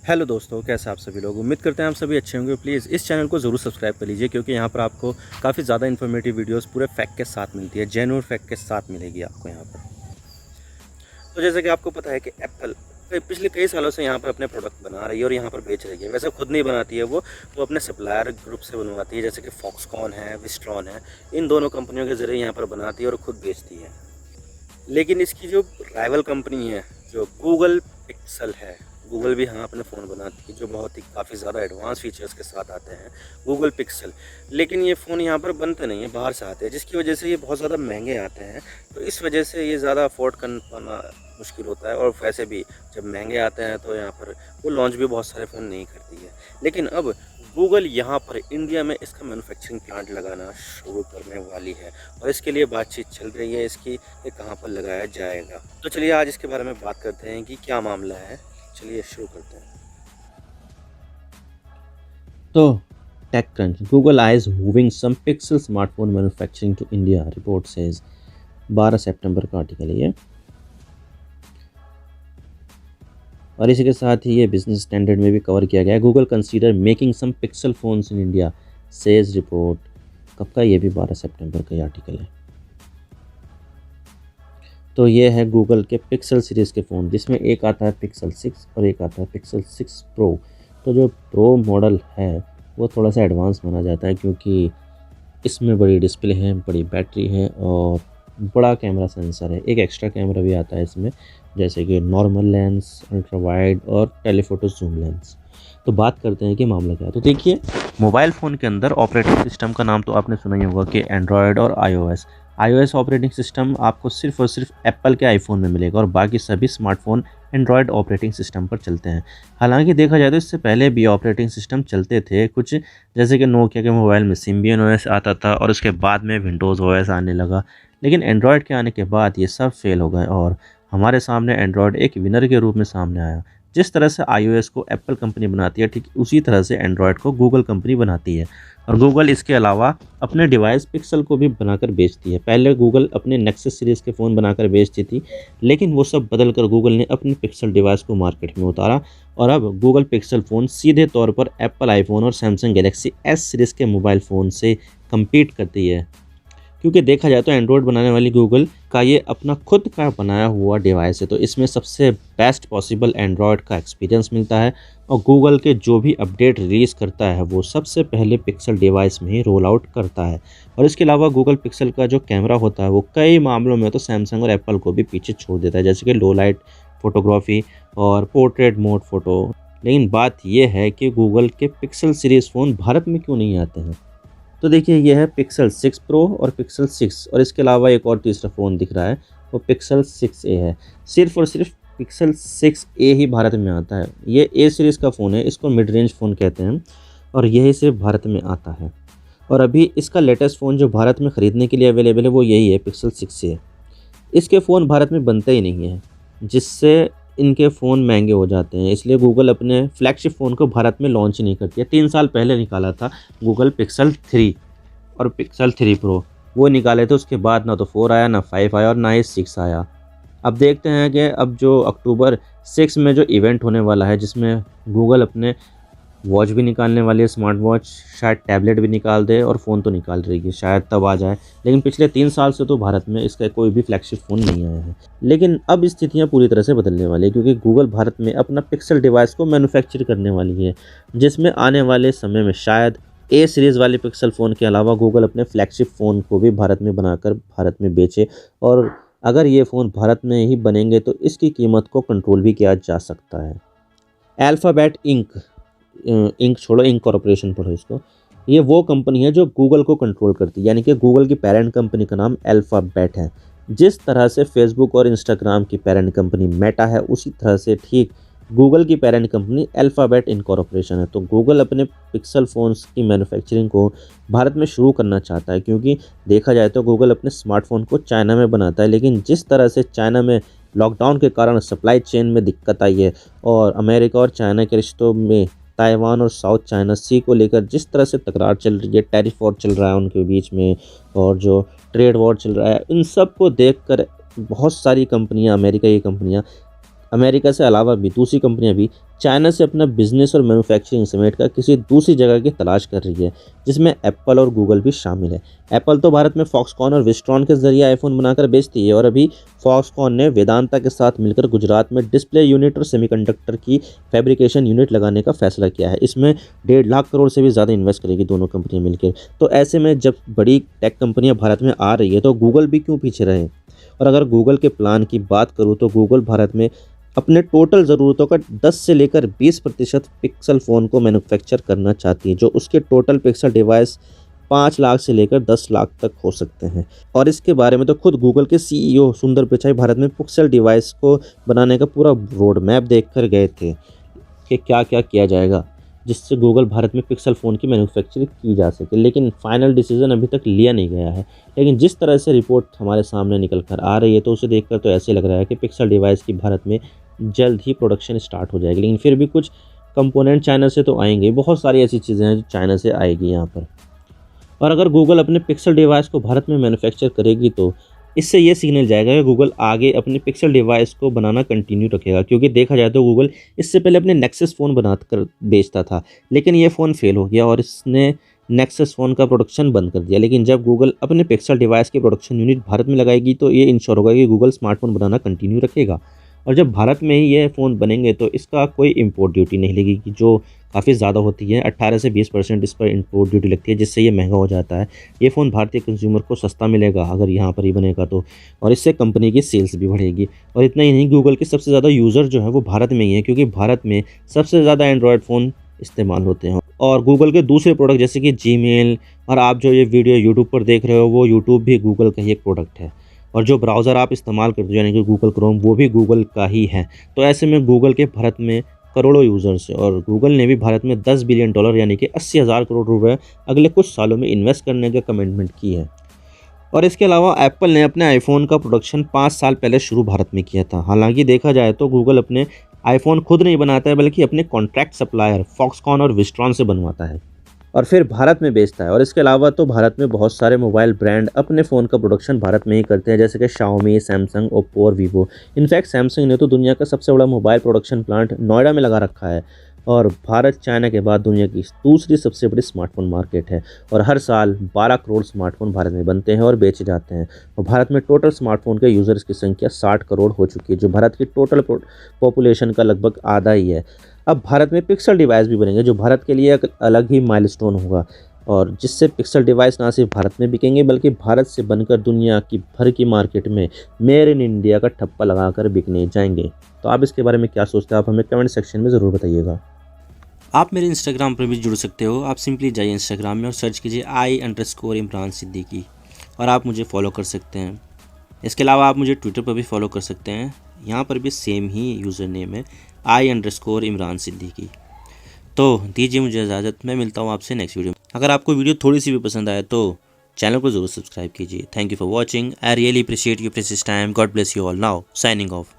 Hello दोस्तों, कैसे आप सभी लोग। उम्मीद करते हैं आप सभी अच्छे होंगे। प्लीज़ इस चैनल को ज़रूर सब्सक्राइब कर लीजिए, क्योंकि यहाँ पर आपको काफ़ी ज़्यादा इन्फॉर्मेटिव वीडियोस पूरे फैक्ट के साथ मिलती है, जेन्युइन फैक्ट के साथ मिलेगी आपको यहाँ पर। तो जैसे कि आपको पता है कि एप्पल पिछले कई सालों से यहाँ पर अपने प्रोडक्ट बना रही है और यहाँ पर बेच रही है। वैसे खुद नहीं बनाती है वो अपने सप्लायर ग्रुप से बनवाती है, जैसे कि फॉक्सकॉन है, विस्ट्रॉन है। इन दोनों कंपनियों के ज़रिए यहाँ पर बनाती है और ख़ुद बेचती है। लेकिन इसकी जो राइवल कंपनी है, जो गूगल पिक्सल है, गूगल भी हाँ अपने फ़ोन बनाती है, जो बहुत ही काफ़ी ज़्यादा एडवांस फीचर्स के साथ आते हैं, गूगल पिक्सल। लेकिन ये फ़ोन यहाँ पर बनते नहीं हैं, बाहर से आते हैं, जिसकी वजह से ये बहुत ज़्यादा महंगे आते हैं। तो इस वजह से ये ज़्यादा अफोर्ड कर पाना मुश्किल होता है, और वैसे भी जब महंगे आते हैं तो यहाँ पर वो लॉन्च भी बहुत सारे फ़ोन नहीं करती है। लेकिन अब गूगल यहाँ पर इंडिया में इसका मैन्युफैक्चरिंग प्लांट लगाना शुरू करने वाली है, और इसके लिए बातचीत चल रही है इसकी कि कहाँ पर लगाया जाएगा। तो चलिए आज इसके बारे में बात करते हैं कि क्या मामला है। चलिए शुरू करते हैं। तो TechCrunch, Google eyes moving some Pixel smartphone manufacturing to India, report says. 12 सितंबर का आर्टिकल है ये, और इसी के साथ ही ये बिजनेस स्टैंडर्ड में भी कवर किया गया है। Google consider making some Pixel phones in India, says report. कब का? ये भी 12 सितंबर का ये आर्टिकल है। तो ये है गूगल के पिक्सल सीरीज़ के फ़ोन, जिसमें एक आता है पिक्सल 6 और एक आता है पिक्सल 6 प्रो। तो जो प्रो मॉडल है वो थोड़ा सा एडवांस माना जाता है, क्योंकि इसमें बड़ी डिस्प्ले है, बड़ी बैटरी है और बड़ा कैमरा सेंसर है। एक एक्स्ट्रा कैमरा भी आता है इसमें, जैसे कि नॉर्मल लेंस, अल्ट्रा वाइड और टेलीफोटो जूम लेंस। तो बात करते हैं कि मामला क्या है। तो देखिए, मोबाइल फ़ोन के अंदर ऑपरेटिंग सिस्टम का नाम तो आपने सुना ही होगा कि एंड्रॉयड और iOS। iOS ऑपरेटिंग सिस्टम आपको सिर्फ और सिर्फ एप्पल के आईफोन में मिलेगा, और बाकी सभी स्मार्टफोन एंड्रॉयड ऑपरेटिंग सिस्टम पर चलते हैं। हालांकि देखा जाए तो इससे पहले भी ऑपरेटिंग सिस्टम चलते थे कुछ, जैसे कि नोकिया के मोबाइल में सिम्बियन ओएस आता था, और उसके बाद में विंडोज़ ओएस आने लगा। लेकिन एंड्रॉयड के आने के बाद ये सब फेल हो गए, और हमारे सामने एंड्रॉयड एक विनर के रूप में सामने आया। जिस तरह से iOS को एप्पल कंपनी बनाती है, ठीक उसी तरह से एंड्रॉयड को गूगल कंपनी बनाती है। और गूगल इसके अलावा अपने डिवाइस पिक्सल को भी बनाकर बेचती है। पहले गूगल अपने नेक्सस सीरीज़ के फ़ोन बनाकर बेचती थी, लेकिन वो सब बदल कर गूगल ने अपने पिक्सल डिवाइस को मार्केट में उतारा, और अब गूगल पिक्सल फ़ोन सीधे तौर पर एप्पल आईफोन और सैमसंग गैलेक्सी एस सीरीज़ के मोबाइल फ़ोन से कम्पीट करती है। क्योंकि देखा जाए तो एंड्रॉयड बनाने वाली गूगल का ये अपना खुद का बनाया हुआ डिवाइस है, तो इसमें सबसे बेस्ट पॉसिबल एंड्रॉयड का एक्सपीरियंस मिलता है। और गूगल के जो भी अपडेट रिलीज़ करता है वो सबसे पहले पिक्सल डिवाइस में ही रोल आउट करता है। और इसके अलावा गूगल पिक्सल का जो कैमरा होता है वो कई मामलों में तो सैमसंग और एप्पल को भी पीछे छोड़ देता है, जैसे कि लो लाइट फोटोग्राफी और पोर्ट्रेट मोड फ़ोटो। लेकिन बात यह है कि गूगल के पिक्सल सीरीज़ फ़ोन भारत में क्यों नहीं आते हैं। तो देखिए, यह है पिक्सल 6 प्रो और पिक्सल 6, और इसके अलावा एक और तीसरा फ़ोन दिख रहा है, वो पिक्सल 6a है। सिर्फ और सिर्फ पिक्सल 6a ही भारत में आता है। ये ए सीरीज़ का फ़ोन है, इसको मिड रेंज फ़ोन कहते हैं, और यही सिर्फ भारत में आता है। और अभी इसका लेटेस्ट फ़ोन जो भारत में ख़रीदने के लिए अवेलेबल है वो यही है, पिक्सल 6a। इसके फ़ोन भारत में बनते ही नहीं हैं, जिससे इनके फ़ोन महंगे हो जाते हैं। इसलिए गूगल अपने फ्लैगशिप फ़ोन को भारत में लॉन्च ही नहीं करती है। 3 साल पहले निकाला था गूगल पिक्सल 3 और पिक्सल 3 प्रो, वो निकाले थे। उसके बाद ना तो 4 आया, ना 5 आया, और ना ही 6 आया। अब देखते हैं कि अब जो अक्टूबर 6 में जो इवेंट होने वाला है, जिसमें गूगल अपने वॉच भी निकालने वाली है, स्मार्ट वॉच, शायद टैबलेट भी निकाल दे, और फ़ोन तो निकाल रही है, शायद तब आ जाए। लेकिन पिछले 3 साल से तो भारत में इसका कोई भी फ्लैगशिप फ़ोन नहीं आया है। लेकिन अब स्थितियाँ पूरी तरह से बदलने वाली है, क्योंकि गूगल भारत में अपना पिक्सल डिवाइस को मैन्युफैक्चर करने वाली है, जिसमें आने वाले समय में शायद ए सीरीज़ वाले पिक्सल फ़ोन के अलावा गूगल अपने फ्लैगशिप फ़ोन को भी भारत में बनाकर भारत में बेचे। और अगर ये फ़ोन भारत में ही बनेंगे तो इसकी कीमत को कंट्रोल भी किया जा सकता है। अल्फ़ाबेट इंक छोड़ो, इंक कॉर्पोरेशन पढ़ो इसको। ये वो कंपनी है जो गूगल को कंट्रोल करती है, यानी कि गूगल की पेरेंट कंपनी का नाम अल्फ़ाबेट है। जिस तरह से फेसबुक और इंस्टाग्राम की पेरेंट कंपनी मेटा है, उसी तरह से ठीक गूगल की पेरेंट कंपनी अल्फ़ाबेट इनकॉर्पोरेशन है। तो गूगल अपने पिक्सल फ़ोन्स की मैन्युफैक्चरिंग को भारत में शुरू करना चाहता है, क्योंकि देखा जाए तो गूगल अपने स्मार्टफ़ोन को चाइना में बनाता है, लेकिन जिस तरह से चाइना में लॉकडाउन के कारण सप्लाई चेन में दिक्कत आई है, और अमेरिका और चाइना के रिश्तों में ताइवान और साउथ चाइना सी को लेकर जिस तरह से तकरार चल रही है, टैरिफ वॉर चल रहा है उनके बीच में, और जो ट्रेड वॉर चल रहा है, इन सब को देखकर बहुत सारी कंपनियां, अमेरिका की कंपनियां अमेरिका से अलावा भी दूसरी कंपनियां भी चाइना से अपना बिजनेस और मैन्युफैक्चरिंग समेट कर किसी दूसरी जगह की तलाश कर रही है, जिसमें एप्पल और गूगल भी शामिल है। एप्पल तो भारत में फॉक्सकॉन और विस्ट्रॉन के जरिए आईफोन बनाकर बेचती है, और अभी फॉक्सकॉन ने वेदांता के साथ मिलकर गुजरात में डिस्प्ले यूनिट और सेमीकंडक्टर की फैब्रिकेशन यूनिट लगाने का फैसला किया है। इसमें 1.5 लाख करोड़ से भी ज़्यादा इन्वेस्ट करेगी दोनों कंपनियां मिलकर। तो ऐसे में जब बड़ी टेक कंपनियां भारत में आ रही है तो गूगल भी क्यों पीछे रहे। और अगर गूगल के प्लान की बात करूँ तो गूगल भारत में अपने टोटल ज़रूरतों का 10 से लेकर 20% पिक्सल फ़ोन को मैन्युफैक्चर करना चाहती है, जो उसके टोटल पिक्सल डिवाइस 5 लाख से लेकर 10 लाख तक हो सकते हैं। और इसके बारे में तो खुद गूगल के सीईओ सुंदर पिचाई भारत में पिक्सल डिवाइस को बनाने का पूरा रोड मैप देख कर गए थे कि क्या क्या किया जाएगा जिससे गूगल भारत में पिक्सल फ़ोन की मैन्युफैक्चरिंग की जा सके, लेकिन फाइनल डिसीजन अभी तक लिया नहीं गया है। लेकिन जिस तरह से रिपोर्ट हमारे सामने निकल कर आ रही है तो उसे देखकर तो ऐसे लग रहा है कि पिक्सल डिवाइस की भारत में जल्द ही प्रोडक्शन स्टार्ट हो जाएगी। लेकिन फिर भी कुछ कंपोनेंट चाइना से तो आएंगे, बहुत सारी ऐसी चीज़ें हैं जो चाइना से आएगी यहाँ पर। और अगर गूगल अपने पिक्सल डिवाइस को भारत में मैन्युफैक्चर करेगी तो इससे ये सिग्नल जाएगा कि गूगल आगे अपने पिक्सल डिवाइस को बनाना कंटिन्यू रखेगा, क्योंकि देखा जाए तो गूगल इससे पहले अपने नेक्सस फ़ोन बनाकर बेचता था, लेकिन ये फ़ोन फेल हो गया और इसने नेक्सस फ़ोन का प्रोडक्शन बंद कर दिया। लेकिन जब गूगल अपने पिक्सल डिवाइस की प्रोडक्शन यूनिट भारत में लगाएगी तो ये इंश्योर होगा कि गूगल स्मार्टफोन बनाना कंटिन्यू रखेगा। और जब भारत में ही ये फ़ोन बनेंगे तो इसका कोई इंपोर्ट ड्यूटी नहीं लगेगी, जो काफ़ी ज़्यादा होती है। 18 से 20% इस पर इंपोर्ट ड्यूटी लगती है, जिससे ये महंगा हो जाता है। ये फ़ोन भारतीय कंज्यूमर को सस्ता मिलेगा अगर यहाँ पर ही बनेगा तो, और इससे कंपनी की सेल्स भी बढ़ेगी। और इतना ही नहीं, गूगल के सबसे ज़्यादा यूज़र जो है वो भारत में ही है, क्योंकि भारत में सबसे ज़्यादा एंड्रॉयड फ़ोन इस्तेमाल होते हैं। और गूगल के दूसरे प्रोडक्ट जैसे कि जीमेल, और आप जो ये वीडियो यूट्यूब पर देख रहे हो वो यूट्यूब भी गूगल का ही एक प्रोडक्ट है। और जो ब्राउज़र आप इस्तेमाल करते हो यानी कि गूगल क्रोम, वो भी गूगल का ही है। तो ऐसे में गूगल के भारत में करोड़ों यूज़र्स है, और गूगल ने भी भारत में $10 बिलियन यानी कि 80,000 करोड़ रुपए अगले कुछ सालों में इन्वेस्ट करने का कमिटमेंट की है। और इसके अलावा एप्पल ने अपने आईफोन का प्रोडक्शन 5 साल पहले शुरू भारत में किया था। हालांकि देखा जाए तो गूगल अपने आईफोन खुद नहीं बनाता है, बल्कि अपने कॉन्ट्रैक्ट सप्लायर फॉक्सकॉन और विस्ट्रॉन से बनवाता है और फिर भारत में बेचता है। और इसके अलावा तो भारत में बहुत सारे मोबाइल ब्रांड अपने फ़ोन का प्रोडक्शन भारत में ही करते हैं, जैसे कि शाओमी, सैमसंग, ओप्पो और वीवो। इनफैक्ट सैमसंग ने तो दुनिया का सबसे बड़ा मोबाइल प्रोडक्शन प्लांट नोएडा में लगा रखा है। और भारत चाइना के बाद दुनिया की दूसरी सबसे बड़ी स्मार्टफोन मार्केट है, और हर साल 12 करोड़ स्मार्टफोन भारत में बनते हैं और बेचे जाते हैं। और भारत में टोटल स्मार्टफोन के यूज़र्स की संख्या 60 करोड़ हो चुकी है, जो भारत की टोटल पॉपुलेशन का लगभग आधा ही है। अब भारत में पिक्सल डिवाइस भी बनेंगे, जो भारत के लिए एक अलग ही माइलस्टोन होगा, और जिससे पिक्सल डिवाइस ना सिर्फ भारत में बिकेंगे बल्कि भारत से बनकर दुनिया की भर की मार्केट में मेड इन इंडिया का ठप्पा लगाकर बिकने जाएंगे। तो आप इसके बारे में क्या सोचते हैं, आप हमें कमेंट सेक्शन में ज़रूर बताइएगा। आप मेरे इंस्टाग्राम पर भी जुड़ सकते हो। आप सिंपली जाइए इंस्टाग्राम में और सर्च कीजिए I_इमरान सिद्दीकी, और आप मुझे फॉलो कर सकते हैं। इसके अलावा आप मुझे ट्विटर पर भी फॉलो कर सकते हैं, यहाँ पर भी सेम ही यूज़र नेम है I_इमरान सिद्दीकी। तो दीजिए मुझे इजाज़त, मैं मिलता हूँ आपसे नेक्स्ट वीडियो में। अगर आपको वीडियो थोड़ी सी भी पसंद आए तो चैनल को ज़रूर सब्सक्राइब कीजिए। Thank you for watching. I really appreciate your precious time. God bless you all. Now signing off.